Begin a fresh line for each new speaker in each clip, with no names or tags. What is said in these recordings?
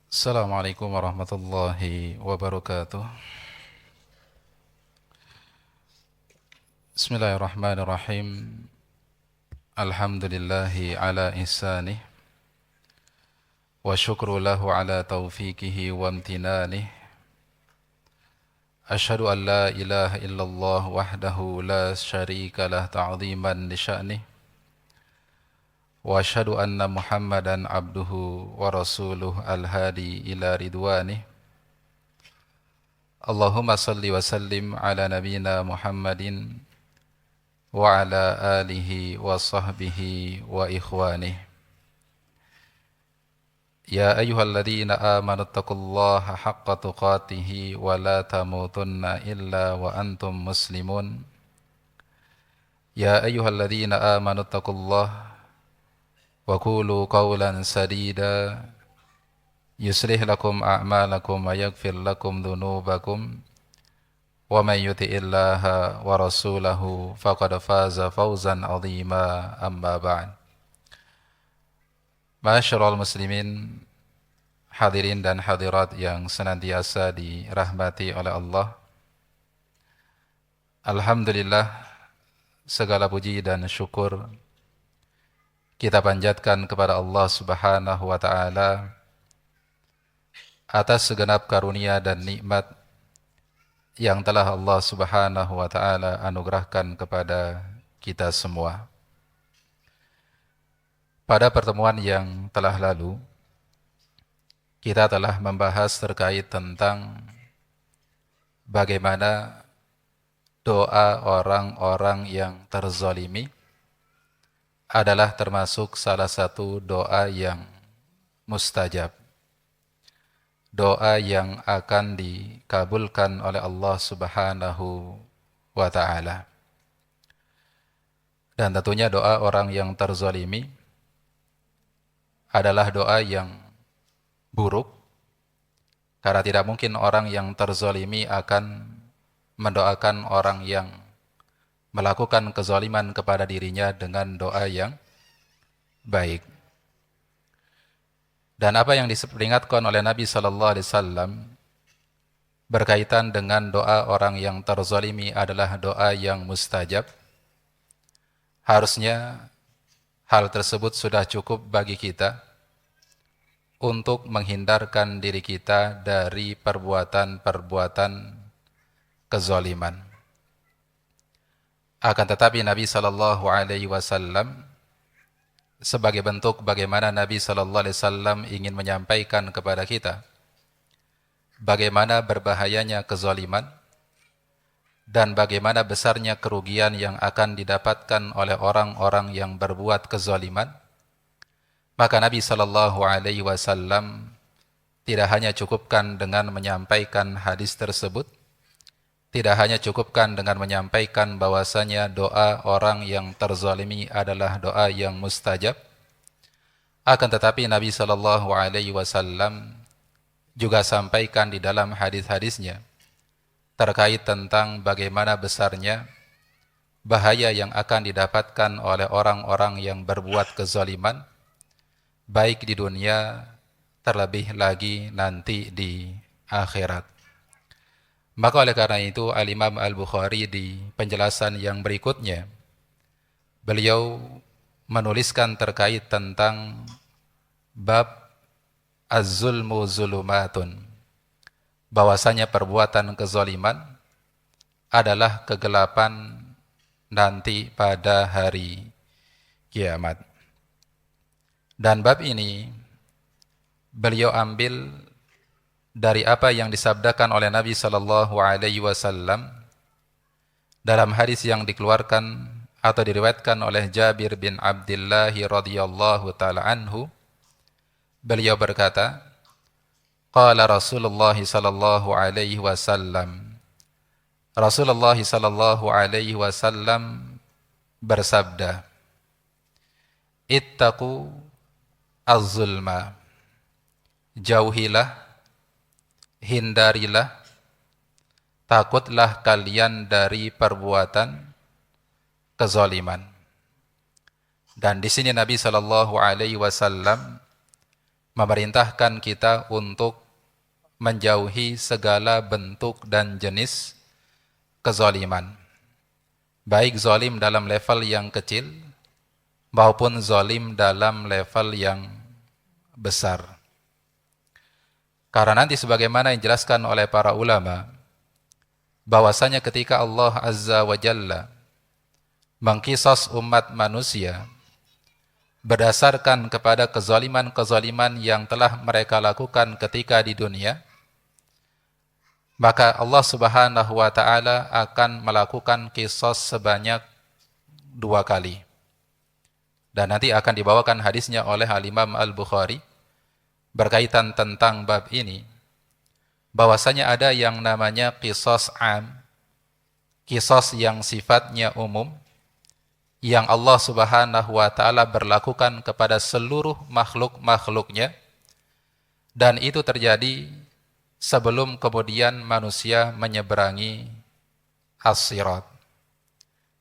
Assalamualaikum warahmatullahi wabarakatuh. Bismillahirrahmanirrahim. Alhamdulillahi ala ihsanih wa syukru lahu ala taufiqihi wa amtinanih. Ashhadu an la ilaha illallah wahdahu la syarika lah ta'ziman li sya'nih. Wa ashhadu anna Muhammadan abduhu wa rasuluh al-hadi ila ridwanih. Allahumma salli wa sallim ala nabiyyina Muhammadin wa ala alihi wa sahbihi wa ikhwanih. Ya ayyuhalladzina amanu taqullaha haqqa tuqatih wa la tamutunna illa wa antum muslimun. Ya ayyuhalladzina amanu taqullaha wa qulu qawlan sadida yuslih lakum a'malakum wa yaghfir lakum dhunubakum. Wa man yuti'illaha wa rasulahu faqad faza fawzan 'azima, amma ba'd. Ma'asyiral muslimin, hadirin dan hadirat yang senantiasa dirahmati oleh Allah. Alhamdulillah, segala puji dan syukur kita panjatkan kepada Allah Subhanahu wa taala atas segenap karunia dan nikmat yang telah Allah Subhanahu wa taala anugerahkan kepada kita semua. Pada pertemuan yang telah lalu, kita telah membahas terkait tentang bagaimana doa orang-orang yang terzalimi adalah termasuk salah satu doa yang mustajab. Doa yang akan dikabulkan oleh Allah Subhanahu wa taala. Dan tentunya doa orang yang terzalimi adalah doa yang buruk, karena tidak mungkin orang yang terzalimi akan mendoakan orang yang melakukan kezaliman kepada dirinya dengan doa yang baik. Dan apa yang diperingatkan oleh Nabi sallallahu alaihi wasallam berkaitan dengan doa orang yang terzalimi adalah doa yang mustajab. Harusnya hal tersebut sudah cukup bagi kita untuk menghindarkan diri kita dari perbuatan-perbuatan kezaliman. Akan tetapi Nabi sallallahu alaihi wasallam sebagai bentuk bagaimana Nabi sallallahu alaihi wasallam ingin menyampaikan kepada kita bagaimana berbahayanya kezaliman dan bagaimana besarnya kerugian yang akan didapatkan oleh orang-orang yang berbuat kezaliman, maka Nabi sallallahu alaihi wasallam tidak hanya cukupkan dengan menyampaikan hadis tersebut, tidak hanya cukupkan dengan menyampaikan bahwasanya doa orang yang terzalimi adalah doa yang mustajab, akan tetapi Nabi sallallahu alaihi wasallam juga sampaikan di dalam hadis-hadisnya terkait tentang bagaimana besarnya bahaya yang akan didapatkan oleh orang-orang yang berbuat kezaliman, baik di dunia terlebih lagi nanti di akhirat. Maka oleh karena itu Al-Imam Al-Bukhari di penjelasan yang berikutnya, beliau menuliskan terkait tentang bab az-zulmu zulumatun, bahwasanya perbuatan kezaliman adalah kegelapan nanti pada hari kiamat. Dan bab ini beliau ambil dari apa yang disabdakan oleh Nabi sallallahu alaihi wasallam dalam hadis yang dikeluarkan atau diriwayatkan oleh Jabir bin Abdullah radhiyallahu taala anhu. Beliau berkata, qala Rasulullah sallallahu alaihi wasallam, Rasulullah sallallahu alaihi wasallam bersabda, ittaqu az-zulma, jauhilah, hindarilah, takutlah kalian dari perbuatan kezaliman. Dan di sini Nabi sallallahu alaihi wasallam memerintahkan kita untuk menjauhi segala bentuk dan jenis kezaliman, baik zalim dalam level yang kecil maupun zalim dalam level yang besar. Karena nanti sebagaimana yang dijelaskan oleh para ulama, bahwasanya ketika Allah Azza wa Jalla mengqisas umat manusia berdasarkan kepada kezaliman-kezaliman yang telah mereka lakukan ketika di dunia, maka Allah Subhanahu wa taala akan melakukan qisas sebanyak 2 kali. Dan nanti akan dibawakan hadisnya oleh Al-Imam Al-Bukhari berkaitan tentang bab ini, bahwasanya ada yang namanya qisas am, qisas yang sifatnya umum, yang Allah Subhanahu wa taala berlakukan kepada seluruh makhluk-makhluknya, dan itu terjadi sebelum kemudian manusia menyeberangi as-sirat.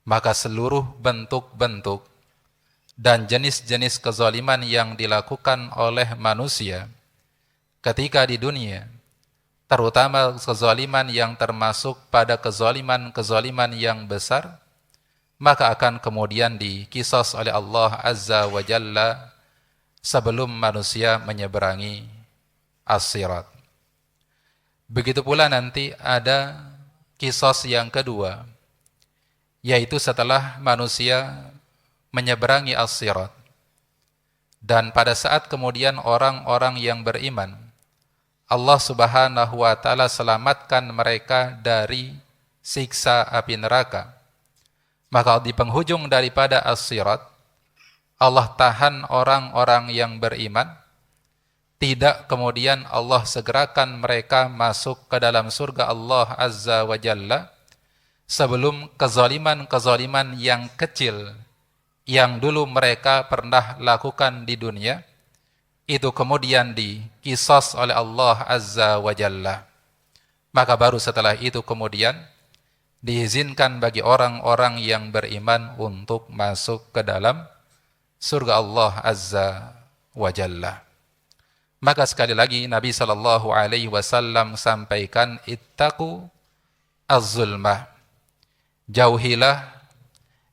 Maka seluruh bentuk-bentuk dan jenis-jenis kezaliman yang dilakukan oleh manusia ketika di dunia, terutama kezaliman yang termasuk pada kezaliman-kezaliman yang besar, maka akan kemudian dikisas oleh Allah Azza wa Jalla sebelum manusia menyeberangi as-sirat. Begitu pula nanti ada qisas yang kedua, yaitu setelah manusia menyeberangi as-sirat. Dan pada saat kemudian orang-orang yang beriman, Allah Subhanahu wa taala selamatkan mereka dari siksa api neraka. Maka di penghujung daripada as-sirat, Allah tahan orang-orang yang beriman, tidak kemudian Allah segerakan mereka masuk ke dalam surga Allah Azza wa Jalla sebelum kezaliman-kezaliman yang kecil yang dulu mereka pernah lakukan di dunia itu kemudian dikisas oleh Allah Azza wa Jalla. Maka baru setelah itu kemudian diizinkan bagi orang-orang yang beriman untuk masuk ke dalam surga Allah Azza wa Jalla. Maka sekali lagi Nabi SAW sampaikan, ittaqu az-zulmah, jauhilah,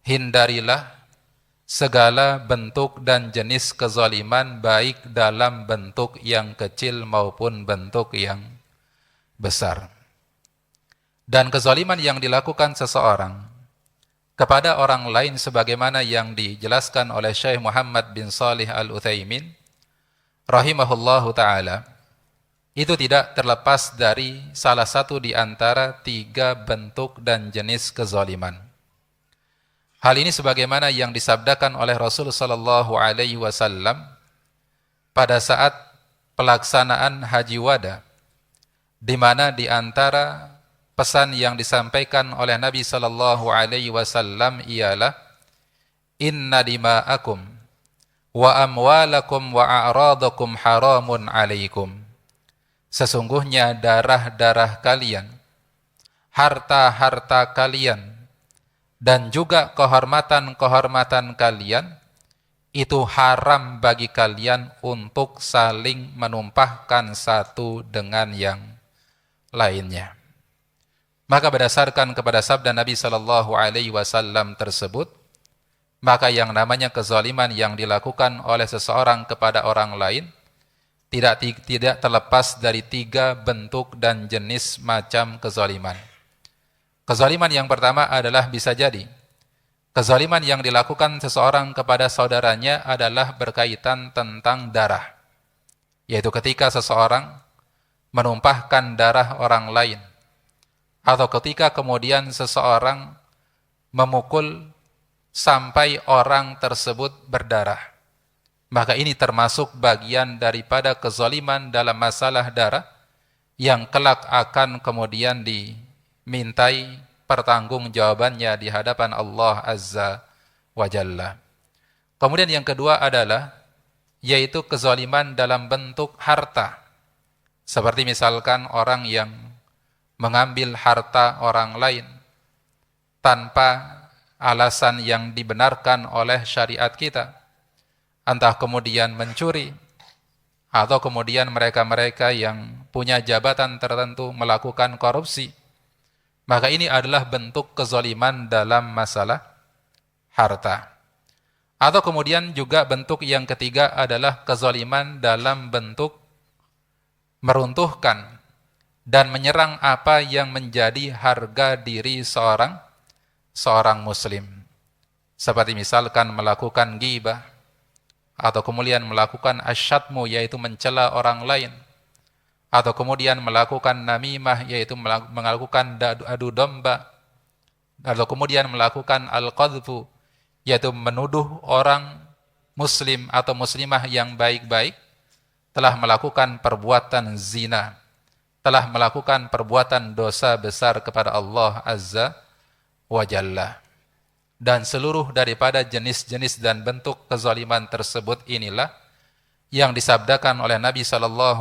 hindarilah segala bentuk dan jenis kezaliman, baik dalam bentuk yang kecil maupun bentuk yang besar. Dan kezaliman yang dilakukan seseorang kepada orang lain sebagaimana yang dijelaskan oleh Syekh Muhammad bin Shalih Al-Utsaimin rahimahullahu ta'ala, itu tidak terlepas dari salah satu di antara 3 bentuk dan jenis kezaliman. Hal ini sebagaimana yang disabdakan oleh Rasul sallallahu alaihi wasallam pada saat pelaksanaan Haji Wada, di mana di antara pesan yang disampaikan oleh Nabi sallallahu alaihi wasallam ialah, inna dima'akum wa amwalakum wa a'radakum haramun alaikum. Sesungguhnya darah-darah kalian, harta-harta kalian, dan juga kehormatan-kehormatan kalian itu haram bagi kalian untuk saling menumpahkan satu dengan yang lainnya. Maka berdasarkan kepada sabda Nabi sallallahu alaihi wasallam tersebut, maka yang namanya kezaliman yang dilakukan oleh seseorang kepada orang lain tidak terlepas dari 3 bentuk dan jenis macam kezaliman. Kezaliman yang pertama adalah bisa jadi kezaliman yang dilakukan seseorang kepada saudaranya adalah berkaitan tentang darah, yaitu ketika seseorang menumpahkan darah orang lain, atau ketika kemudian seseorang memukul sampai orang tersebut berdarah. Maka ini termasuk bagian daripada kezaliman dalam masalah darah yang kelak akan kemudian dimintai pertanggungjawabannya di hadapan Allah Azza wa Jalla. Kemudian yang kedua adalah yaitu kezaliman dalam bentuk harta. Seperti misalkan orang yang mengambil harta orang lain tanpa alasan yang dibenarkan oleh syariat kita, entah kemudian mencuri atau kemudian mereka-mereka yang punya jabatan tertentu melakukan korupsi, maka ini adalah bentuk kezaliman dalam masalah harta. Atau kemudian juga bentuk yang ketiga adalah kezaliman dalam bentuk meruntuhkan dan menyerang apa yang menjadi harga diri seorang muslim. Seperti misalkan melakukan ghibah, atau kemudian melakukan asyatmu, yaitu mencela orang lain, atau kemudian melakukan namimah, yaitu melakukan adu domba, atau kemudian melakukan al-qadhfu, yaitu menuduh orang muslim atau muslimah yang baik-baik telah melakukan perbuatan zina, telah melakukan perbuatan dosa besar kepada Allah Azza wa Jalla. Dan seluruh daripada jenis-jenis dan bentuk kezaliman tersebut inilah yang disabdakan oleh Nabi SAW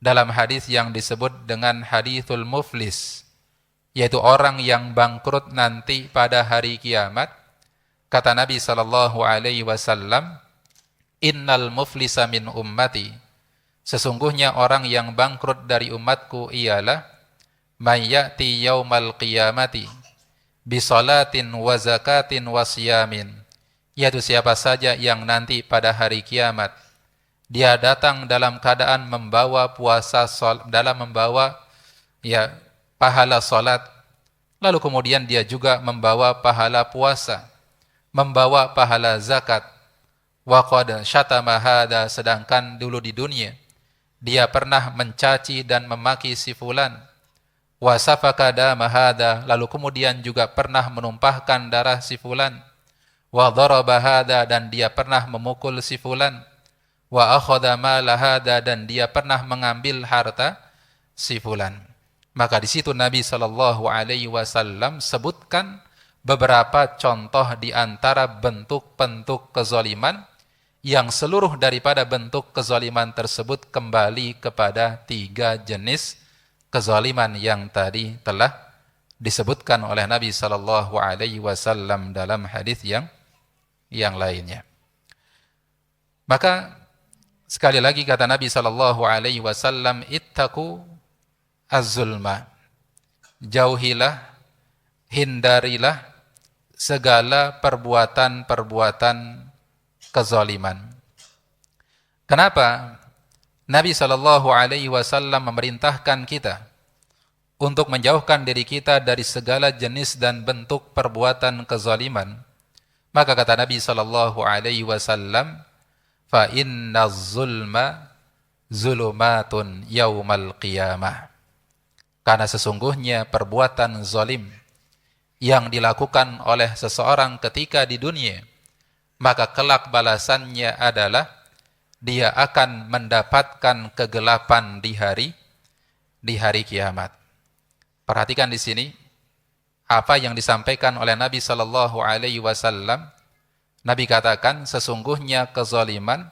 dalam hadis yang disebut dengan hadithul muflis, yaitu orang yang bangkrut nanti pada hari kiamat. Kata Nabi SAW, innal muflisa min ummati, sesungguhnya orang yang bangkrut dari umatku ialah man ya'ti yaumal qiyamati bisolatin wa zakatin wa siyamin, yaitu siapa saja yang nanti pada hari kiamat dia datang dalam keadaan membawa puasa, dalam membawa pahala salat, lalu kemudian dia juga membawa pahala puasa, membawa pahala zakat, wa qad syatama hada, sedangkan dulu di dunia dia pernah mencaci dan memaki si fulan, wa safaka dama hada, lalu kemudian juga pernah menumpahkan darah si fulan, wa daraba hada, dan dia pernah memukul si fulan, wa akhadha mala hada, dan dia pernah mengambil harta si fulan. Maka di situ Nabi SAW sebutkan beberapa contoh di antara bentuk-bentuk kezaliman yang seluruh daripada bentuk kezaliman tersebut kembali kepada 3 jenis kezaliman yang tadi telah disebutkan oleh Nabi SAW dalam hadis yang lainnya. Maka sekali lagi kata Nabi SAW, ittaqu az-zulma, jauhilah, hindarilah segala perbuatan-perbuatan kezaliman. Kenapa Nabi SAW memerintahkan kita untuk menjauhkan diri kita dari segala jenis dan bentuk perbuatan kezaliman? Maka kata Nabi SAW, fa inna zulma zulumatun yaumal qiyamah, karena sesungguhnya perbuatan zalim yang dilakukan oleh seseorang ketika di dunia, maka kelak balasannya adalah dia akan mendapatkan kegelapan di hari kiamat. Perhatikan di sini apa yang disampaikan oleh Nabi SAW. Nabi katakan sesungguhnya kezaliman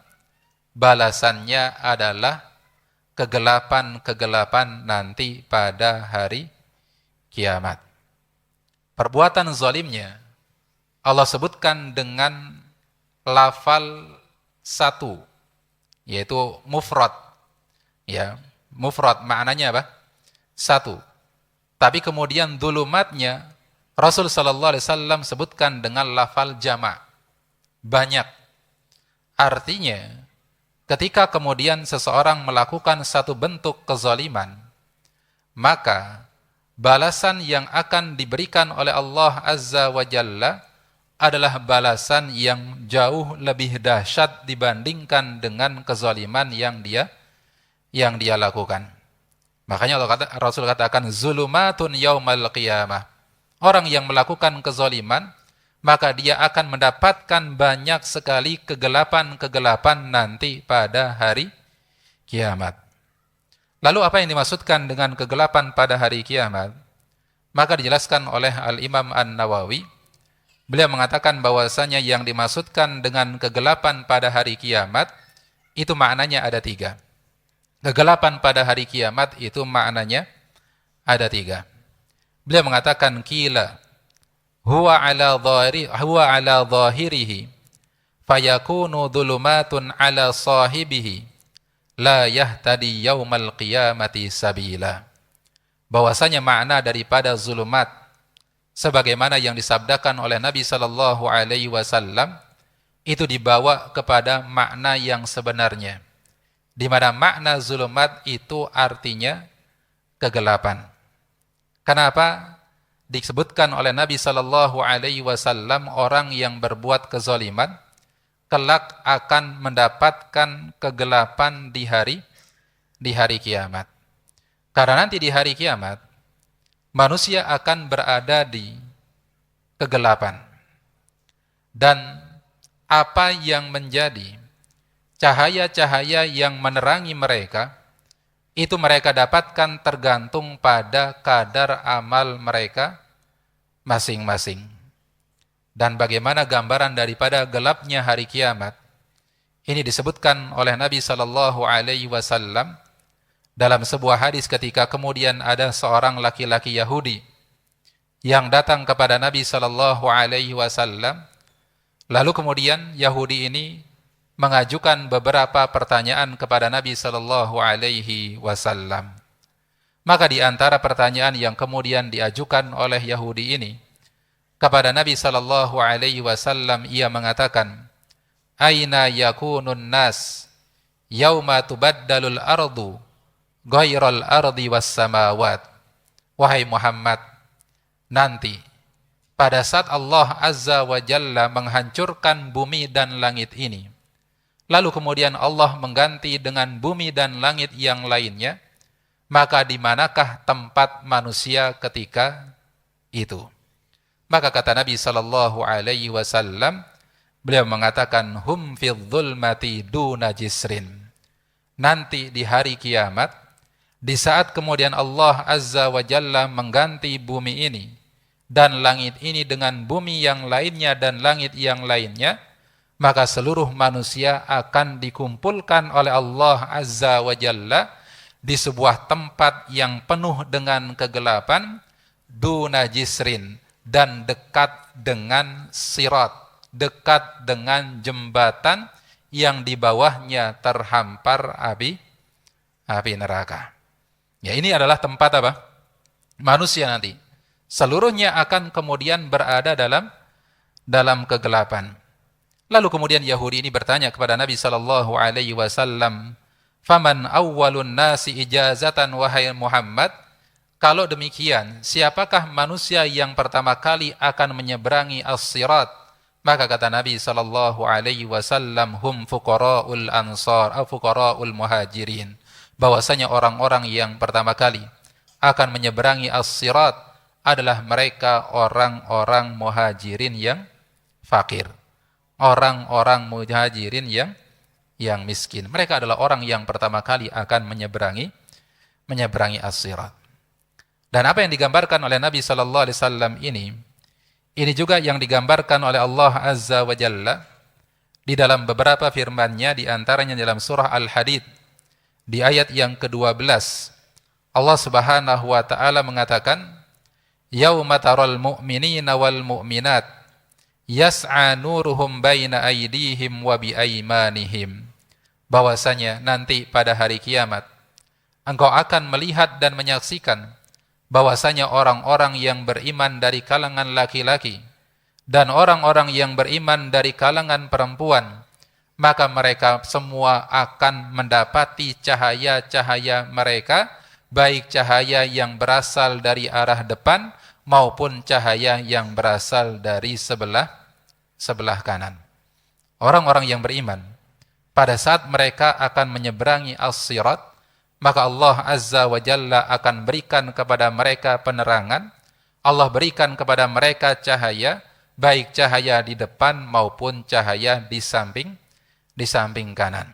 balasannya adalah kegelapan-kegelapan nanti pada hari kiamat. Perbuatan zalimnya Allah sebutkan dengan lafal satu, yaitu mufrad. Ya, mufrad maknanya apa? Satu. Tapi kemudian dzulumatnya Rasul sallallahu alaihi wasallam sebutkan dengan lafal jama', banyak. Artinya, ketika kemudian seseorang melakukan satu bentuk kezaliman, maka balasan yang akan diberikan oleh Allah Azza wa Jalla adalah balasan yang jauh lebih dahsyat dibandingkan dengan kezaliman yang dia lakukan. Makanya Rasul katakan zulumatun yaumal qiyamah. Orang yang melakukan kezaliman, maka dia akan mendapatkan banyak sekali kegelapan-kegelapan nanti pada hari kiamat. Lalu apa yang dimaksudkan dengan kegelapan pada hari kiamat? Maka dijelaskan oleh Al-Imam An-Nawawi. Beliau mengatakan bahwasanya yang dimaksudkan dengan kegelapan pada hari kiamat itu maknanya ada 3. Kegelapan pada hari kiamat itu maknanya ada 3. Beliau mengatakan qila huwa ala dhahirihi fayakunu dhulumatun ala sahibihi la yahtadi yaumal qiyamati sabila. Bahwasanya makna daripada zulumat sebagaimana yang disabdakan oleh Nabi sallallahu alaihi wasallam itu dibawa kepada makna yang sebenarnya, di mana makna zulumat itu artinya kegelapan. Kenapa? Disebutkan oleh Nabi sallallahu alaihi wasallam orang yang berbuat kezaliman kelak akan mendapatkan kegelapan di hari kiamat. Karena nanti di hari kiamat manusia akan berada di kegelapan. Dan apa yang menjadi cahaya-cahaya yang menerangi mereka itu mereka dapatkan tergantung pada kadar amal mereka masing-masing. Dan bagaimana gambaran daripada gelapnya hari kiamat ini disebutkan oleh Nabi sallallahu alaihi wasallam dalam sebuah hadis ketika kemudian ada seorang laki-laki Yahudi yang datang kepada Nabi sallallahu alaihi wasallam, lalu kemudian Yahudi ini mengajukan beberapa pertanyaan kepada Nabi sallallahu alaihi wasallam. Maka di antara pertanyaan yang kemudian diajukan oleh Yahudi ini kepada Nabi sallallahu alaihi wasallam, ia mengatakan, "Aina yakunun nas yauma tubaddalul ardu ghairal ardi was samawat?" Wahai Muhammad, nanti pada saat Allah Azza wa Jalla menghancurkan bumi dan langit ini, lalu kemudian Allah mengganti dengan bumi dan langit yang lainnya, maka di manakah tempat manusia ketika itu? Maka kata Nabi sallallahu alaihi wasallam, beliau mengatakan, hum fidh dhulmati duna jisrin. Nanti di hari kiamat, di saat kemudian Allah Azza wa Jalla mengganti bumi ini dan langit ini dengan bumi yang lainnya dan langit yang lainnya, maka seluruh manusia akan dikumpulkan oleh Allah Azza wa Jalla di sebuah tempat yang penuh dengan kegelapan, duna jisrin, dan dekat dengan sirat, dekat dengan jembatan yang di bawahnya terhampar api neraka. Ya, ini adalah tempat apa? Manusia nanti. Seluruhnya akan kemudian berada dalam kegelapan. Lalu kemudian Yahudi ini bertanya kepada Nabi sallallahu alaihi wasallam, "Faman awwalun nasi ijazatan wahai Muhammad?" Kalau demikian, siapakah manusia yang pertama kali akan menyeberangi as-sirat? Maka kata Nabi sallallahu alaihi wasallam, hum fuqara'ul ansar, fuqara'ul muhajirin. Bahwasanya orang-orang yang pertama kali akan menyeberangi as-sirat adalah mereka orang-orang muhajirin yang fakir. Orang-orang muhajirin yang miskin. Mereka adalah orang yang pertama kali akan menyeberangi as-sirat. Dan apa yang digambarkan oleh Nabi sallallahu alaihi wasallam ini juga yang digambarkan oleh Allah Azza wa Jalla di dalam beberapa firman-Nya, di antaranya dalam surah Al-Hadid di ayat yang ke-12. Allah Subhanahu wa taala mengatakan, "Yauma taral mu'minina wal mu'minat yas'a nuruhum baina aydihim wa bi aymanihim." Bahwasanya nanti pada hari kiamat engkau akan melihat dan menyaksikan bahwasanya orang-orang yang beriman dari kalangan laki-laki dan orang-orang yang beriman dari kalangan perempuan, maka mereka semua akan mendapati cahaya-cahaya mereka, baik cahaya yang berasal dari arah depan maupun cahaya yang berasal dari sebelah kanan. Orang-orang yang beriman pada saat mereka akan menyeberangi as-sirat, maka Allah Azza wa Jalla akan berikan kepada mereka penerangan, Allah berikan kepada mereka cahaya, baik cahaya di depan maupun cahaya di samping kanan.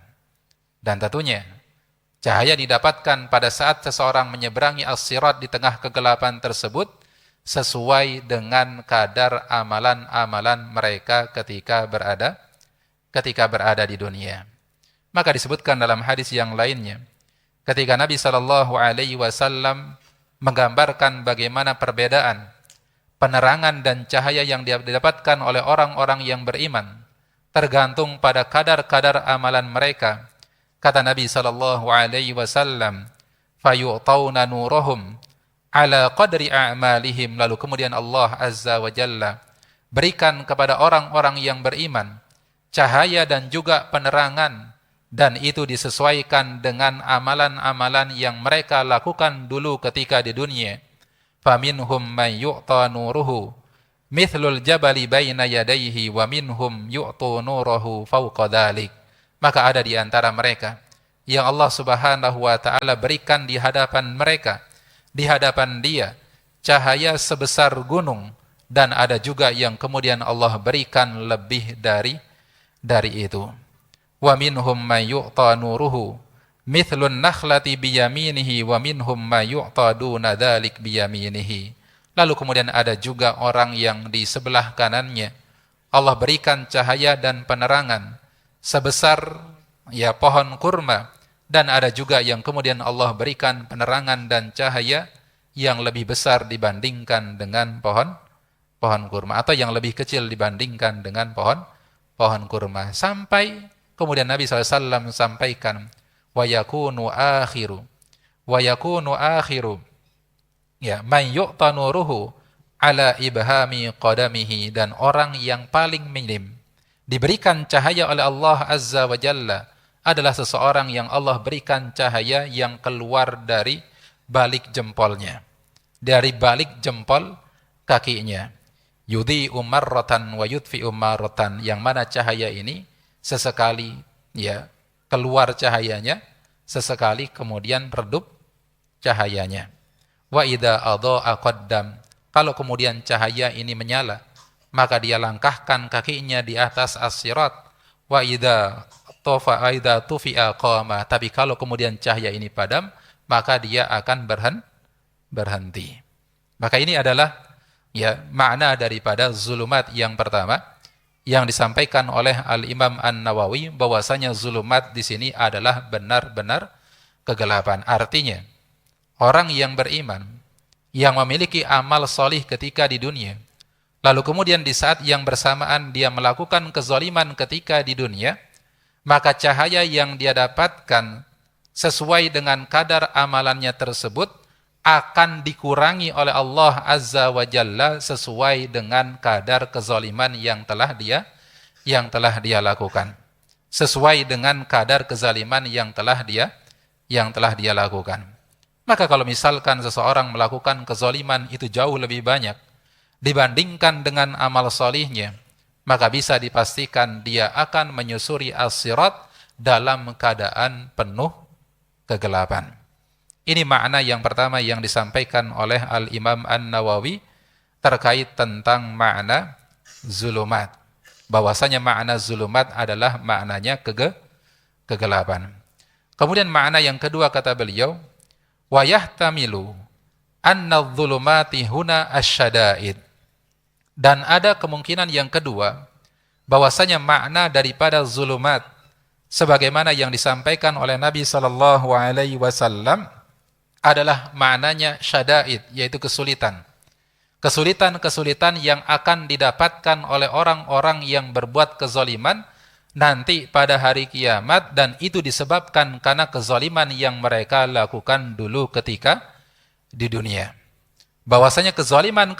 Dan tentunya cahaya didapatkan pada saat seseorang menyeberangi as-sirat di tengah kegelapan tersebut sesuai dengan kadar amalan-amalan mereka ketika berada di dunia. Maka disebutkan dalam hadis yang lainnya, ketika Nabi sallallahu alaihi wasallam menggambarkan bagaimana perbedaan penerangan dan cahaya yang didapatkan oleh orang-orang yang beriman tergantung pada kadar-kadar amalan mereka. Kata Nabi sallallahu alaihi wasallam, fayu'tauna nurahum ala qadri a'malihim. Lalu kemudian Allah azza wa jalla berikan kepada orang-orang yang beriman cahaya dan juga penerangan, dan itu disesuaikan dengan amalan-amalan yang mereka lakukan dulu ketika di dunia. Faminhum man yu'ta nuruhu mithlul jabali baina yadayhi wa minhum yu'tu nurahu fawqa dhalik. Maka ada di antara mereka yang Allah Subhanahu wa taala berikan di hadapan mereka, di hadapan dia, cahaya sebesar gunung, dan ada juga yang kemudian Allah berikan lebih dari itu. Wa minhum may yu'ta nuruhu mithlun nakhlati biyaminihi wa minhum may yu'ta duna dzalik biyaminihi. Lalu kemudian ada juga orang yang di sebelah kanannya Allah berikan cahaya dan penerangan sebesar pohon kurma, dan ada juga yang kemudian Allah berikan penerangan dan cahaya yang lebih besar dibandingkan dengan pohon kurma, atau yang lebih kecil dibandingkan dengan pohon kurma, sampai kemudian Nabi SAW sampaikan wa yakunu akhiru man yu'ta nuruhu ala ibhami qadamihi, dan orang yang paling minim diberikan cahaya oleh Allah azza wa jalla adalah seseorang yang Allah berikan cahaya yang keluar dari balik jempolnya, dari balik jempol kakinya. Yudhi'u marratan wa yudfi'u marratan, yang mana cahaya ini sesekali keluar cahayanya, sesekali kemudian redup cahayanya. Wa idza adha'a qaddam, kalau kemudian cahaya ini menyala, maka dia langkahkan kakinya di atas as-sirat. Wa idza tufi'a qama, tapi kalau kemudian cahaya ini padam, maka dia akan berhenti. Maka ini adalah makna daripada zulumat yang pertama yang disampaikan oleh Al-Imam An-Nawawi, bahwasanya zulumat di sini adalah benar-benar kegelapan. Artinya, orang yang beriman, yang memiliki amal solih ketika di dunia, lalu kemudian di saat yang bersamaan dia melakukan kezaliman ketika di dunia, maka cahaya yang dia dapatkan sesuai dengan kadar amalannya tersebut akan dikurangi oleh Allah Azza wa Jalla sesuai dengan kadar kezaliman yang telah dia lakukan. Sesuai dengan kadar kezaliman yang telah dia lakukan. Maka kalau misalkan seseorang melakukan kezaliman itu jauh lebih banyak dibandingkan dengan amal solihnya, maka bisa dipastikan dia akan menyusuri as-sirat dalam keadaan penuh kegelapan. Ini makna yang pertama yang disampaikan oleh Al-Imam An-Nawawi terkait tentang makna zulumat. Bahwasanya makna zulumat adalah maknanya kegelapan. Kemudian makna yang kedua kata beliau, wa yahtamilu anna adh-dhulumati huna asy-syada'id. Dan ada kemungkinan yang kedua, bahwasanya makna daripada zulumat sebagaimana yang disampaikan oleh Nabi sallallahu alaihi wasallam adalah maknanya syada'id, yaitu kesulitan. Kesulitan-kesulitan yang akan didapatkan oleh orang-orang yang berbuat kezaliman nanti pada hari kiamat, dan itu disebabkan karena kezaliman yang mereka lakukan dulu ketika di dunia. Bahwasanya kezaliman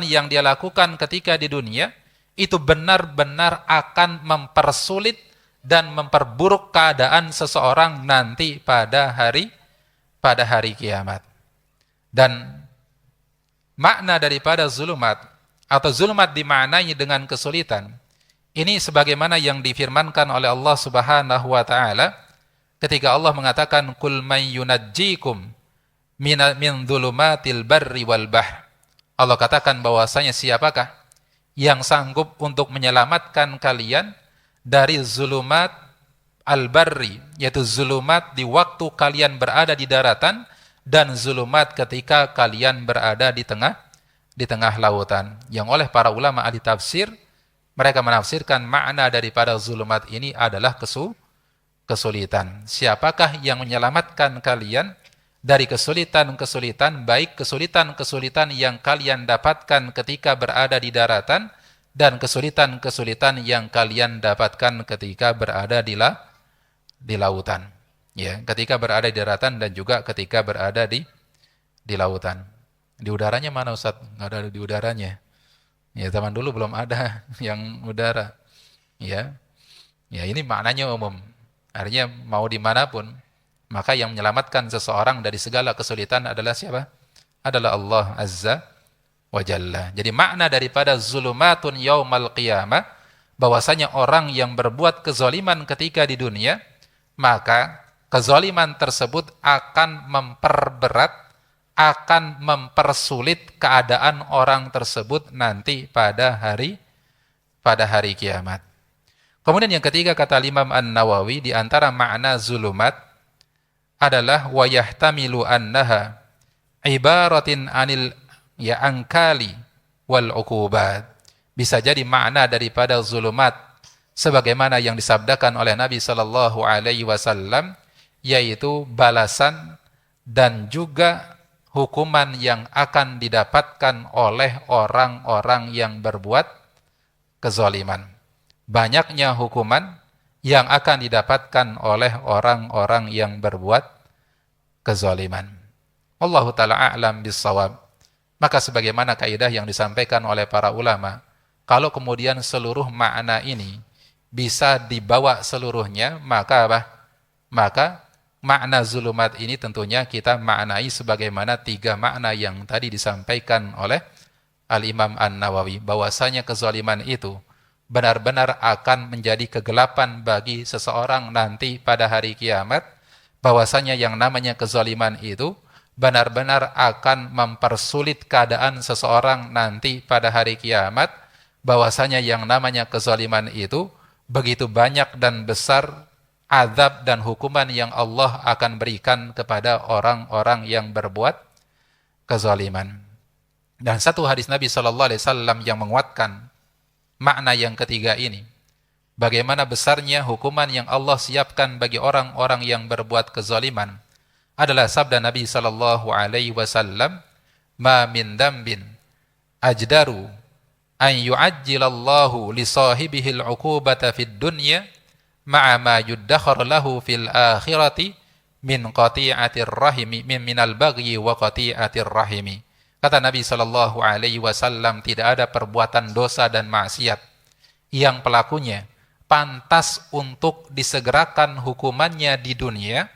yang dia lakukan ketika di dunia itu benar-benar akan mempersulit dan memperburuk keadaan seseorang nanti pada hari kiamat. Dan makna daripada zulumat atau zulumat dimaknai dengan kesulitan ini sebagaimana yang difirmankan oleh Allah Subhanahu wa taala ketika Allah mengatakan qul may yunajjikum min dhulumatil barri wal bahr. Allah katakan bahwasanya siapakah yang sanggup untuk menyelamatkan kalian dari zulumat al-barri, yaitu zulumat di waktu kalian berada di daratan, dan zulumat ketika kalian berada di tengah lautan. Yang oleh para ulama ahli tafsir, mereka menafsirkan makna daripada zulumat ini adalah kesulitan. Siapakah yang menyelamatkan kalian dari kesulitan-kesulitan, baik kesulitan-kesulitan yang kalian dapatkan ketika berada di daratan, dan kesulitan-kesulitan yang kalian dapatkan ketika berada di lautan. Ya, ketika berada di daratan dan juga ketika berada di lautan. Di udaranya mana Ustaz? Nggak ada di udaranya. Ya, zaman dulu belum ada yang udara. Ya, ya ini maknanya umum. Artinya mau dimanapun, maka yang menyelamatkan seseorang dari segala kesulitan adalah siapa? Adalah Allah Azza wa Jalla. Jadi makna daripada zulumatun yaumal qiyamah, bahwasanya orang yang berbuat kezaliman ketika di dunia, maka kezaliman tersebut akan memperberat, akan mempersulit keadaan orang tersebut nanti pada hari kiamat. Kemudian yang ketiga kata Imam An-Nawawi, di antara makna zulumat adalah wa yahtamilu annaha ibaratin anil ankali wal uqubat. Bisa jadi makna daripada zulumat sebagaimana yang disabdakan oleh Nabi sallallahu alaihi wasallam, yaitu balasan dan juga hukuman yang akan didapatkan oleh orang-orang yang berbuat kezaliman. Banyaknya hukuman yang akan didapatkan oleh orang-orang yang berbuat kezaliman. Wallahu ta'ala a'lam bis-shawab. Maka sebagaimana kaidah yang disampaikan oleh para ulama, kalau kemudian seluruh makna ini bisa dibawa seluruhnya, maka apa? Maka makna zulumat ini tentunya kita maknai sebagaimana tiga makna yang tadi disampaikan oleh Al-Imam An-Nawawi, bahwasanya kezaliman itu benar-benar akan menjadi kegelapan bagi seseorang nanti pada hari kiamat, bahwasanya yang namanya kezaliman itu benar-benar akan mempersulit keadaan seseorang nanti pada hari kiamat, bahwasanya yang namanya kezaliman itu begitu banyak dan besar azab dan hukuman yang Allah akan berikan kepada orang-orang yang berbuat kezaliman. Dan satu hadis Nabi SAW yang menguatkan makna yang ketiga ini, bagaimana besarnya hukuman yang Allah siapkan bagi orang-orang yang berbuat kezaliman, adalah sabda Nabi SAW, ma min dambin ajdaru an yu'ajjilallahu li sahibihil uqubata fid dunya ma'a ma yuddakhar lahu fil akhirati min qati'atir rahimi minal bagyi wa qati'atir rahimi. Kata Nabi SAW, tidak ada perbuatan dosa dan maksiat yang pelakunya pantas untuk disegerakan hukumannya di dunia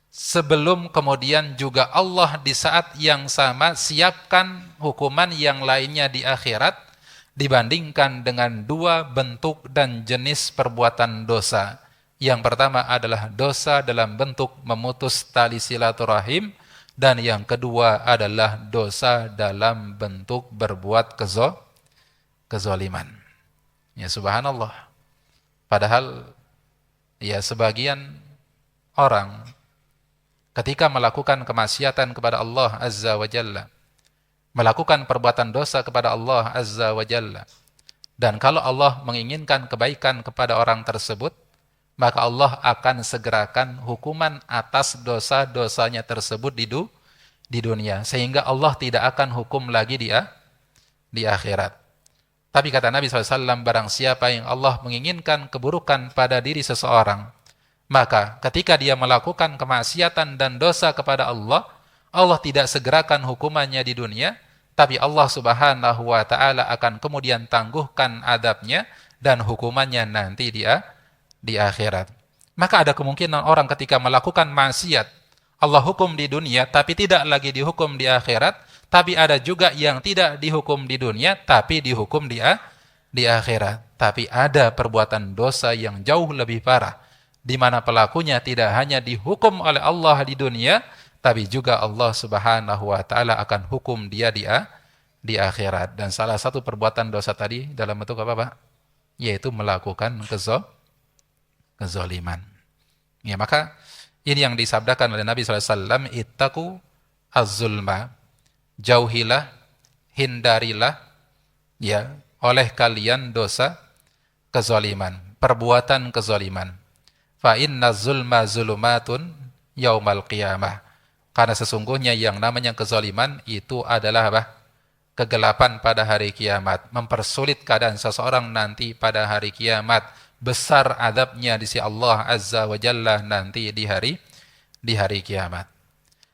sebelum kemudian juga Allah di saat yang sama siapkan hukuman yang lainnya di akhirat, dibandingkan dengan dua bentuk dan jenis perbuatan dosa. Yang pertama adalah dosa dalam bentuk memutus tali silaturahim, dan yang kedua adalah dosa dalam bentuk berbuat kezaliman. Ya subhanallah. Padahal ya sebagian orang ketika melakukan kemaksiatan kepada Allah Azza wa Jalla, melakukan perbuatan dosa kepada Allah Azza wa Jalla, dan kalau Allah menginginkan kebaikan kepada orang tersebut, maka Allah akan segerakan hukuman atas dosa-dosanya tersebut di dunia, sehingga Allah tidak akan hukum lagi di akhirat. Tapi kata Nabi SAW, barang siapa yang Allah menginginkan keburukan pada diri seseorang, maka ketika dia melakukan kemaksiatan dan dosa kepada Allah, Allah tidak segerakan hukumannya di dunia, tapi Allah Subhanahu wa Ta'ala akan kemudian tangguhkan adabnya dan hukumannya nanti di akhirat. Maka ada kemungkinan orang ketika melakukan maksiat, Allah hukum di dunia tapi tidak lagi dihukum di akhirat, tapi ada juga yang tidak dihukum di dunia tapi dihukum di akhirat. Tapi ada perbuatan dosa yang jauh lebih parah, di mana pelakunya tidak hanya dihukum oleh Allah di dunia, tapi juga Allah Subhanahu wa Ta'ala akan hukum dia di akhirat. Dan salah satu perbuatan dosa tadi dalam bentuk apa, Pak? Yaitu melakukan kezaliman. Ya, maka ini yang disabdakan oleh Nabi SAW, ittaqu az-zulma, jauhilah, hindarilah ya oleh kalian dosa kezaliman, perbuatan kezaliman. Fa inna zulma zulumatun yaumal qiyamah. Karena sesungguhnya yang namanya kezaliman itu adalah apa? kegelapan pada hari kiamat, mempersulit keadaan seseorang nanti pada hari kiamat, besar adabnya di sisi Allah Azza wa Jalla nanti di hari kiamat.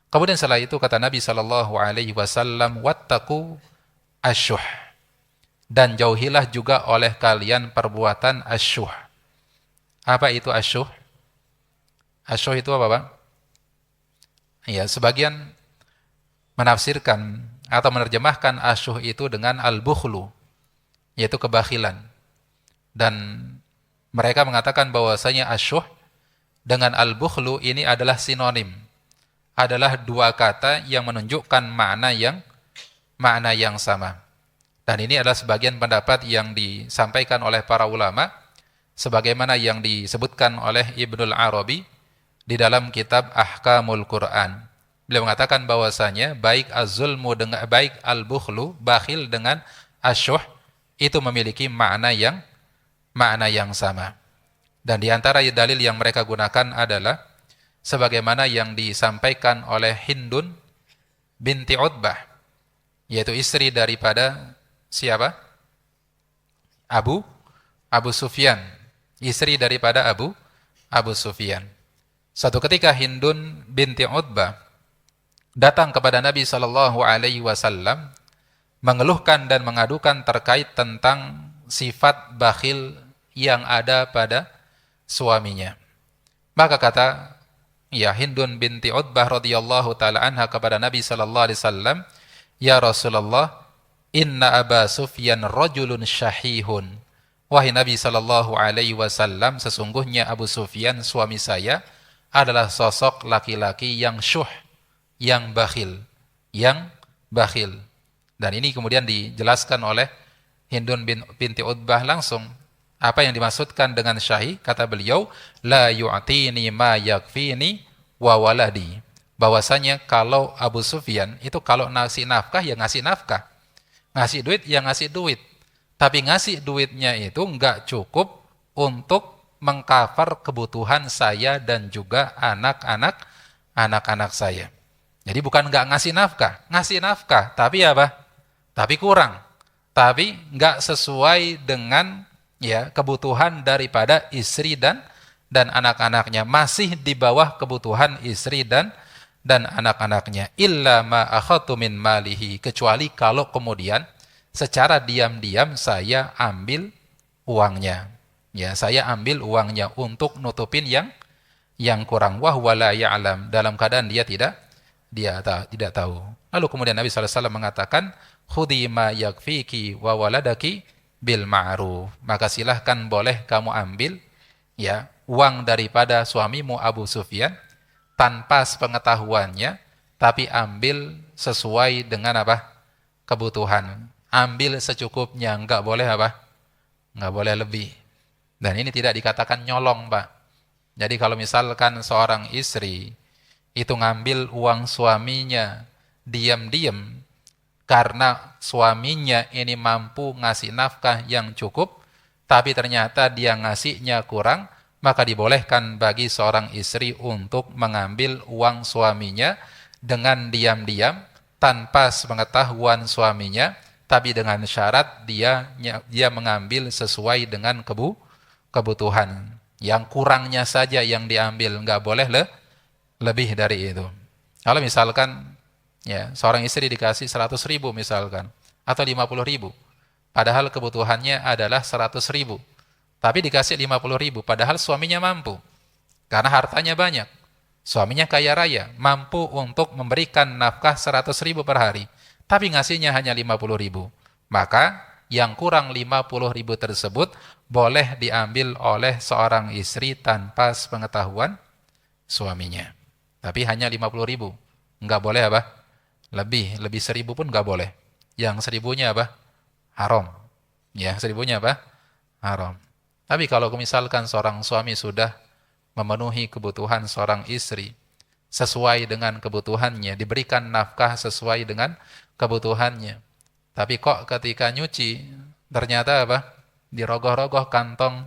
Kemudian setelah itu kata Nabi sallallahu alaihi wasallam, wattaqu asyuh, dan jauhilah juga oleh kalian perbuatan asyuh. Apa itu asyuh? Asyuh itu apa, Pak? Ya, sebagian menafsirkan atau menerjemahkan asyuh itu dengan al-bukhlu, yaitu kebakhilan. Dan mereka mengatakan bahwasanya asyuh dengan al-bukhlu ini adalah sinonim, adalah dua kata yang menunjukkan makna yang sama. Dan ini adalah sebagian pendapat yang disampaikan oleh para ulama, sebagaimana yang disebutkan oleh Ibnul Arabi di dalam kitab Ahkamul Quran. Beliau mengatakan bahwasanya baik az-zulmu dengan baik al-bukhlu, bakhil dengan asyuh itu memiliki makna yang sama. Dan di antara dalil yang mereka gunakan adalah sebagaimana yang disampaikan oleh Hindun binti Utbah, yaitu istri daripada siapa? Abu Sufyan, istri daripada Abu Sufyan. Suatu ketika Hindun binti Utbah datang kepada Nabi sallallahu alaihi wasallam mengeluhkan dan mengadukan terkait tentang sifat bakhil yang ada pada suaminya. Maka kata Hindun binti Utbah radhiyallahu taala anha kepada Nabi sallallahu alaihi wasallam, "Ya Rasulullah, inna Aba Sufyan rajulun syahihun." Wahai Nabi sallallahu alaihi wasallam, sesungguhnya Abu Sufyan suami saya adalah sosok laki-laki yang syuh, yang bakhil. Dan ini kemudian dijelaskan oleh Hindun binti Utbah langsung. Apa yang dimaksudkan dengan syahih? Kata beliau, la yu'tini ma yakfini wa waladi. Bahwasanya kalau Abu Sufyan itu kalau ngasih nafkah ya ngasih nafkah, ngasih duit ya ngasih duit. Tapi ngasih duitnya itu enggak cukup untuk mengcover kebutuhan saya dan juga anak-anak saya. Jadi bukan nggak ngasih nafkah, tapi apa? Tapi kurang, tapi nggak sesuai dengan kebutuhan daripada istri dan anak-anaknya, masih di bawah kebutuhan istri dan anak-anaknya. Illa ma akhadtu min malihi, kecuali kalau kemudian secara diam-diam saya ambil uangnya. Saya ambil uangnya untuk nutupin yang kurang. Wa huwa la ya'lam, dalam keadaan dia tidak tahu. Lalu kemudian Nabi SAW mengatakan, khudhi ma yakfiki wa waladaki bil ma'ruf. Maka silahkan boleh kamu ambil uang daripada suamimu Abu Sufyan tanpa sepengetahuannya, tapi ambil sesuai dengan apa? Kebutuhan. Ambil secukupnya, enggak boleh apa? Enggak boleh lebih. Dan ini tidak dikatakan nyolong, Pak. Jadi kalau misalkan seorang istri itu ngambil uang suaminya diam-diam karena suaminya ini mampu ngasih nafkah yang cukup, tapi ternyata dia ngasihnya kurang, maka dibolehkan bagi seorang istri untuk mengambil uang suaminya dengan diam-diam tanpa sepengetahuan suaminya, tapi dengan syarat dia mengambil sesuai dengan kebutuhan. Yang kurangnya saja yang diambil, nggak boleh lebih dari itu. Kalau misalkan seorang istri dikasih 100.000 misalkan, atau 50.000, padahal kebutuhannya adalah 100.000, tapi dikasih 50.000, padahal suaminya mampu, karena hartanya banyak, suaminya kaya raya, mampu untuk memberikan nafkah 100.000 per hari, tapi ngasihnya hanya 50.000, maka yang kurang 50.000 tersebut boleh diambil oleh seorang istri tanpa sepengetahuan suaminya. Tapi hanya 50.000. Enggak boleh apa? Lebih 1.000 pun enggak boleh. Yang 1.000-nya apa? Haram. 1.000-nya apa? Haram. Tapi kalau misalkan seorang suami sudah memenuhi kebutuhan seorang istri sesuai dengan kebutuhannya, diberikan nafkah sesuai dengan kebutuhannya, tapi kok ketika nyuci ternyata apa? Dirogoh-rogoh kantong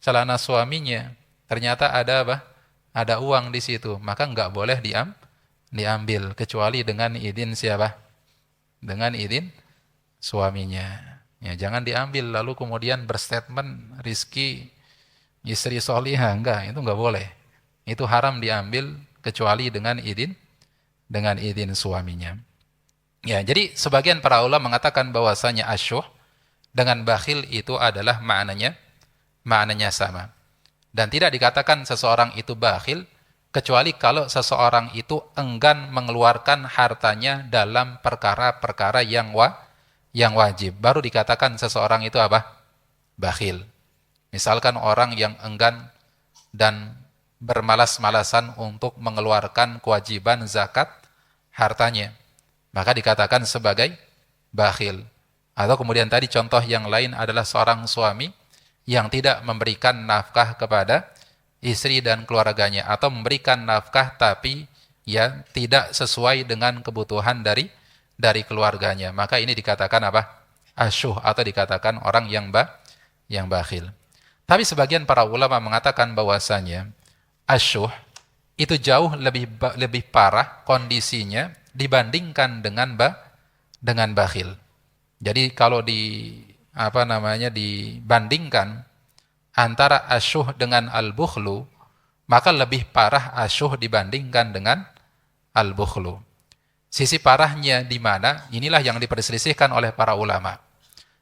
celana suaminya, ternyata ada apa? Ada uang di situ, maka enggak boleh diambil kecuali dengan izin siapa? Dengan izin suaminya. Ya, jangan diambil lalu kemudian berstatement Rizki istri solihah, enggak, itu enggak boleh. Itu haram diambil kecuali dengan izin suaminya. Ya, jadi sebagian para ulama mengatakan bahwasanya asyuh dengan bakhil itu adalah maknanya sama. Dan tidak dikatakan seseorang itu bakhil kecuali kalau seseorang itu enggan mengeluarkan hartanya dalam perkara-perkara yang wajib. Baru dikatakan seseorang itu apa? Bakhil. Misalkan orang yang enggan dan bermalas-malasan untuk mengeluarkan kewajiban zakat hartanya, maka dikatakan sebagai bakhil. Atau kemudian tadi contoh yang lain adalah seorang suami yang tidak memberikan nafkah kepada istri dan keluarganya, atau memberikan nafkah tapi ya tidak sesuai dengan kebutuhan dari keluarganya, maka ini dikatakan apa? Asyuh, atau dikatakan orang yang bakhil. Tapi sebagian para ulama mengatakan bahwasanya asyuh itu jauh lebih parah kondisinya dibandingkan dengan bakhil. Jadi kalau dibandingkan antara asyuh dengan al-bukhlu, maka lebih parah asyuh dibandingkan dengan al-bukhlu. Sisi parahnya di mana? Inilah yang diperselisihkan oleh para ulama.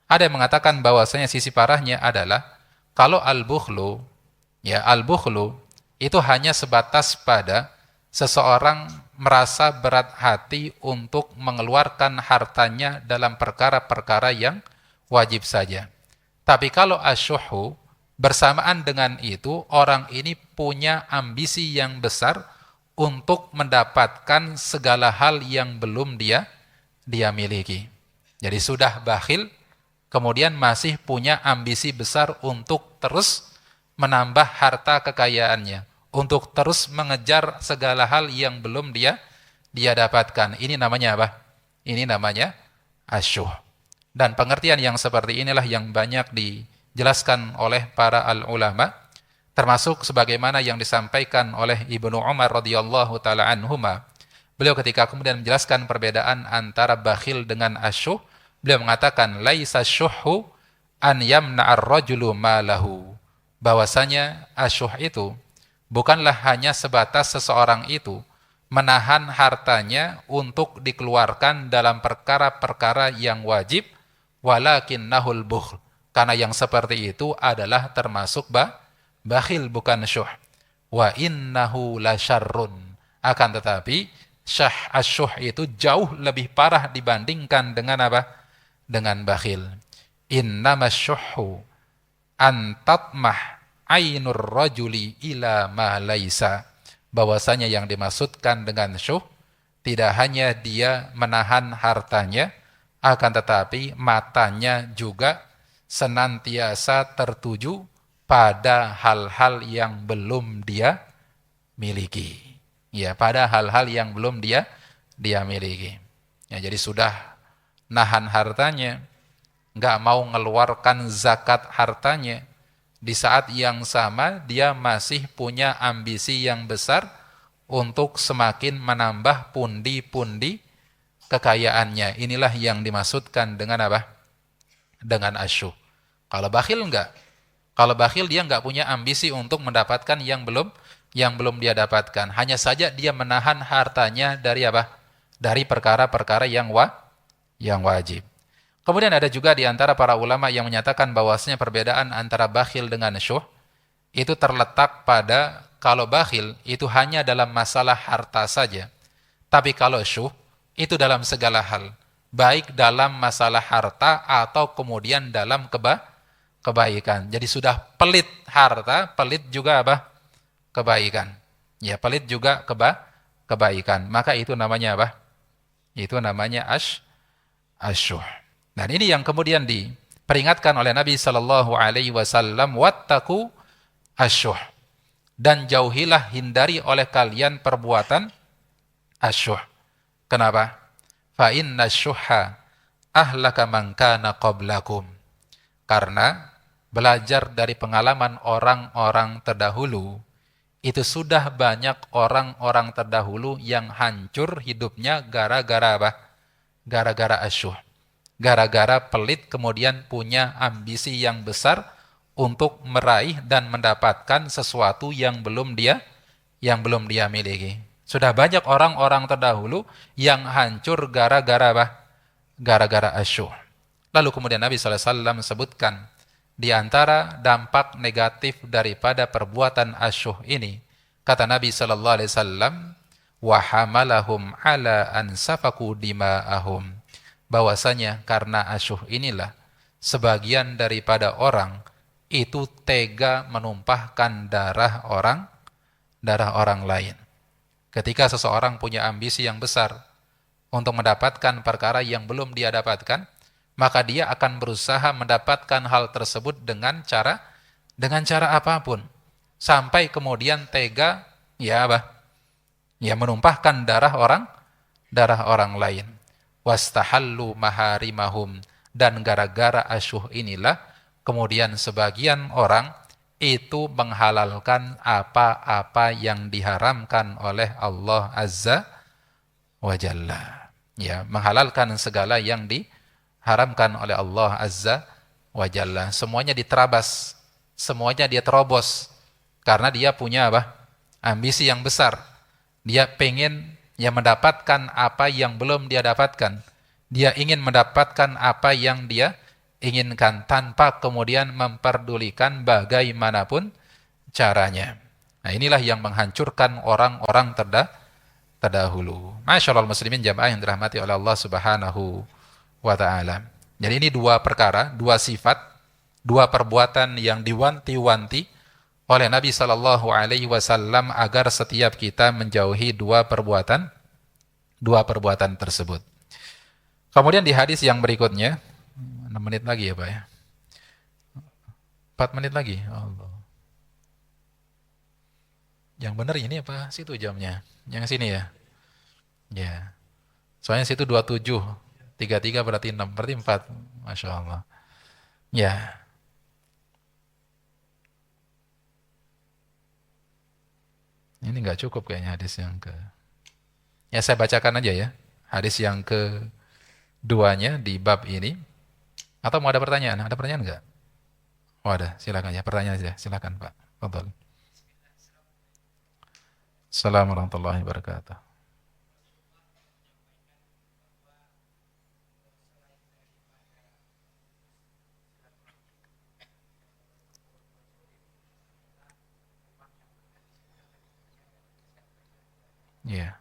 Ada yang mengatakan bahwasanya sisi parahnya adalah kalau al-bukhlu itu hanya sebatas pada seseorang merasa berat hati untuk mengeluarkan hartanya dalam perkara-perkara yang wajib saja. Tapi kalau asyuhu, bersamaan dengan itu orang ini punya ambisi yang besar untuk mendapatkan segala hal yang belum dia miliki. Jadi sudah bakhil, kemudian masih punya ambisi besar untuk terus menambah harta kekayaannya, untuk terus mengejar segala hal yang belum dia dapatkan. Ini namanya apa? Ini namanya asyuh. Dan pengertian yang seperti inilah yang banyak dijelaskan oleh para al-ulama, termasuk sebagaimana yang disampaikan oleh Ibnu Umar radhiyallahu taala anhuma. Beliau ketika kemudian menjelaskan perbedaan antara bakhil dengan asyuh, beliau mengatakan laisa syuhhu an yamna'ar rajulu malahu, bahwasanya asyuh itu bukanlah hanya sebatas seseorang itu menahan hartanya untuk dikeluarkan dalam perkara-perkara yang wajib, walakinnahul bukhl, karena yang seperti itu adalah termasuk bakhil, bukan syuh. Wa innahu lasyarrun, akan tetapi asyuh itu jauh lebih parah dibandingkan dengan apa? Dengan bakhil. Innamasyuhhu an tatmah ainur rajuli ila ma laisa, bahwasanya yang dimaksudkan dengan syuh tidak hanya dia menahan hartanya, akan tetapi matanya juga senantiasa tertuju pada hal-hal yang belum dia miliki. Ya, pada hal-hal yang belum dia miliki. Ya, jadi sudah nahan hartanya, nggak mau mengeluarkan zakat hartanya, di saat yang sama dia masih punya ambisi yang besar untuk semakin menambah pundi-pundi kekayaannya. Inilah yang dimaksudkan dengan apa? Dengan asyuh. Kalau bakhil enggak. Kalau bakhil dia enggak punya ambisi untuk mendapatkan yang belum dia dapatkan. Hanya saja dia menahan hartanya dari apa? Dari perkara-perkara yang wajib. Kemudian ada juga di antara para ulama yang menyatakan bahwasanya perbedaan antara bakhil dengan syuh itu terletak pada kalau bakhil itu hanya dalam masalah harta saja. Tapi kalau syuh itu dalam segala hal, baik dalam masalah harta atau kemudian dalam kebaikan. Jadi sudah pelit harta, pelit juga apa? Kebaikan. Ya, pelit juga kebaikan. Maka itu namanya apa? Itu namanya asyuh. Dan ini yang kemudian diperingatkan oleh Nabi sallallahu alaihi wasallam, wattaqu asyuh. Dan jauhilah, hindari oleh kalian perbuatan asyuh. Kenapa? Fa inna syuhha ahlaka man kana qablakum. Karena belajar dari pengalaman orang-orang terdahulu, itu sudah banyak orang-orang terdahulu yang hancur hidupnya gara-gara apa? Gara-gara asyuh. gara-gara pelit kemudian punya ambisi yang besar untuk meraih dan mendapatkan sesuatu yang belum dia miliki. Sudah banyak orang-orang terdahulu yang hancur gara-gara apa? Gara-gara asyuh. Lalu kemudian Nabi SAW sebutkan di antara dampak negatif daripada perbuatan asyuh ini, kata Nabi SAW, wa hamalahum ala an safaku dima'ahum, bahwasanya karena asyuh inilah sebagian daripada orang itu tega menumpahkan darah orang lain. Ketika seseorang punya ambisi yang besar untuk mendapatkan perkara yang belum dia dapatkan, maka dia akan berusaha mendapatkan hal tersebut dengan cara apapun, sampai kemudian tega menumpahkan darah orang lain. Wastahallu maharimahum, dan gara-gara asyuh inilah kemudian sebagian orang itu menghalalkan apa-apa yang diharamkan oleh Allah Azza wa Jalla. Ya, menghalalkan segala yang diharamkan oleh Allah Azza wa Jalla. Semuanya diterabas, semuanya dia terobos, karena dia punya ambisi yang besar. Dia pengen mendapatkan apa yang belum dia dapatkan. Dia ingin mendapatkan apa yang dia inginkan tanpa kemudian memperdulikan bagaimanapun caranya. Nah, inilah yang menghancurkan orang-orang terdahulu. Masyaallah muslimin jamaah yang dirahmati oleh Allah Subhanahu wa taala. Jadi ini dua perkara, dua sifat, dua perbuatan yang diwanti-wanti oleh Nabi sallallahu alaihi wasallam agar setiap kita menjauhi dua perbuatan tersebut. Kemudian di hadis yang berikutnya, 6 menit lagi ya Pak ya. 4 menit lagi. Allah. Yang benar ini apa? Situ jamnya. Yang sini ya. Ya. Soalnya situ 27. 33 berarti 6. Berarti 4. Masya Allah. Ya. Ini nggak cukup kayaknya hadis yang ke. Ya saya bacakan aja ya. Hadis yang keduanya di bab ini. Atau mau ada pertanyaan? Ada pertanyaan nggak? Oh ada, silakan ya. Pertanyaan saja, silakan Pak. Fadhol. Assalamualaikum warahmatullahi wabarakatuh. Ya.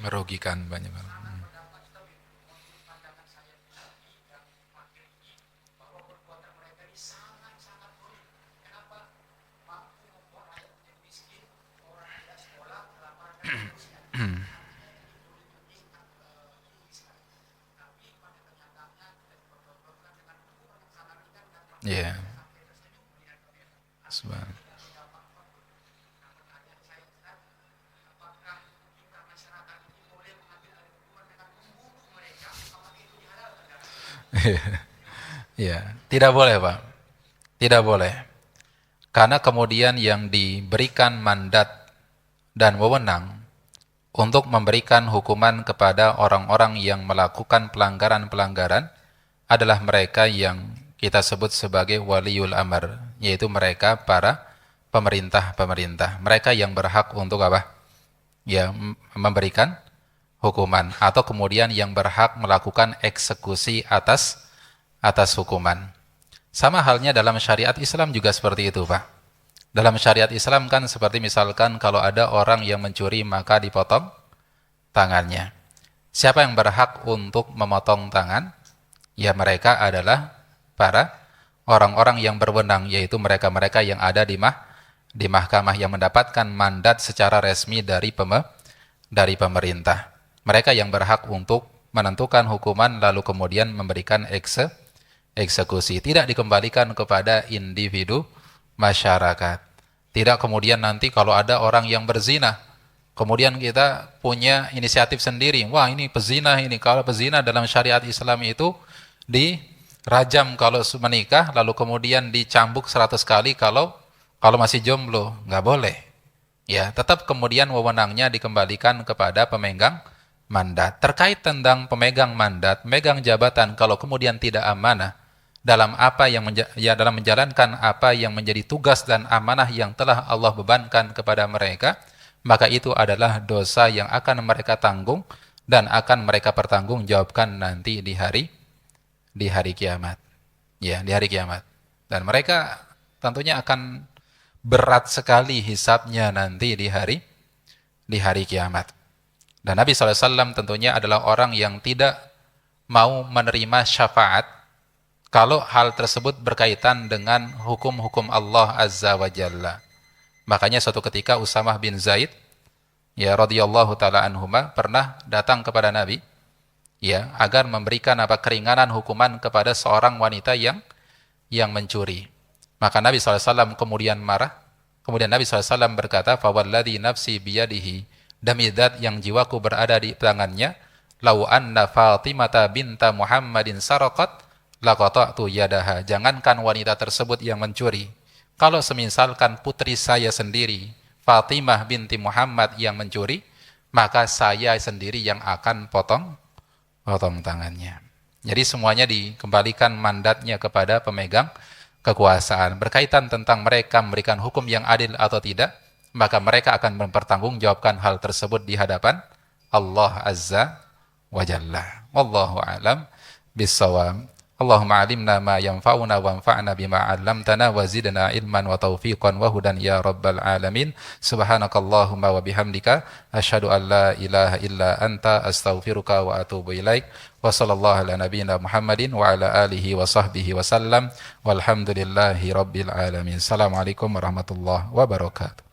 Merugikan banyak orang. Ya. Subhanallah. Ya, tidak boleh Pak. Tidak boleh. Karena kemudian yang diberikan mandat dan wewenang untuk memberikan hukuman kepada orang-orang yang melakukan pelanggaran-pelanggaran adalah mereka yang kita sebut sebagai waliul amr, yaitu mereka para pemerintah-pemerintah. Mereka yang berhak untuk apa? Ya, memberikan hukuman, atau kemudian yang berhak melakukan eksekusi atas hukuman. Sama halnya dalam syariat Islam juga seperti itu Pak. Dalam syariat Islam kan seperti misalkan kalau ada orang yang mencuri maka dipotong tangannya. Siapa yang berhak untuk memotong tangan? Ya mereka adalah para orang-orang yang berwenang, yaitu mereka-mereka yang ada di mahkamah yang mendapatkan mandat secara resmi dari pemerintah. Mereka yang berhak untuk menentukan hukuman lalu kemudian memberikan eksekusi. Tidak dikembalikan kepada individu masyarakat. Tidak kemudian nanti kalau ada orang yang berzina, kemudian kita punya inisiatif sendiri. Wah, ini pezina ini. Kalau pezina dalam syariat Islam itu dirajam kalau menikah, lalu kemudian dicambuk 100 kali kalau masih jomblo. Nggak boleh. Ya, tetap kemudian wewenangnya dikembalikan kepada pemegang mandat. Terkait tentang pemegang mandat, megang jabatan kalau kemudian tidak amanah dalam dalam menjalankan apa yang menjadi tugas dan amanah yang telah Allah bebankan kepada mereka, maka itu adalah dosa yang akan mereka tanggung dan akan mereka pertanggungjawabkan nanti di hari kiamat. Ya, di hari kiamat. Dan mereka tentunya akan berat sekali hisabnya nanti di hari kiamat. Dan Nabi SAW tentunya adalah orang yang tidak mau menerima syafaat kalau hal tersebut berkaitan dengan hukum-hukum Allah Azza wa Jalla. Makanya suatu ketika Usamah bin Zaid ya radhiyallahu taala anhuma pernah datang kepada Nabi ya agar memberikan keringanan hukuman kepada seorang wanita yang mencuri. Maka Nabi SAW kemudian marah. Kemudian Nabi SAW berkata, "Fawalladzi nafsi biyadihi, demi zat yang jiwaku berada di tangannya, lau anna Fatimata binta Muhammadin saraqat, laqata'tu yadaha." Jangankan wanita tersebut yang mencuri, kalau semisalkan putri saya sendiri, Fatimah binti Muhammad yang mencuri, maka saya sendiri yang akan potong tangannya. Jadi semuanya dikembalikan mandatnya kepada pemegang kekuasaan. Berkaitan tentang mereka memberikan hukum yang adil atau tidak, maka mereka akan mempertanggungjawabkan hal tersebut di hadapan Allah Azza wa Jalla. Wallahu a'lam bissawab. Allahumma alimna ma yanfa'una wanfa'na bima 'allamtana wa zidna ilman wa taufiqan wa hudan ya rabbal alamin. Subhanakallahumma wa bihamdika asyhadu an la ilaha illa anta astaghfiruka wa atubu ilaik. Wa sallallahu ala nabiyyina Muhammadin wa ala alihi wa sahbihi wa sallam. Walhamdulillahi rabbil alamin. Assalamualaikum warahmatullahi wabarakatuh.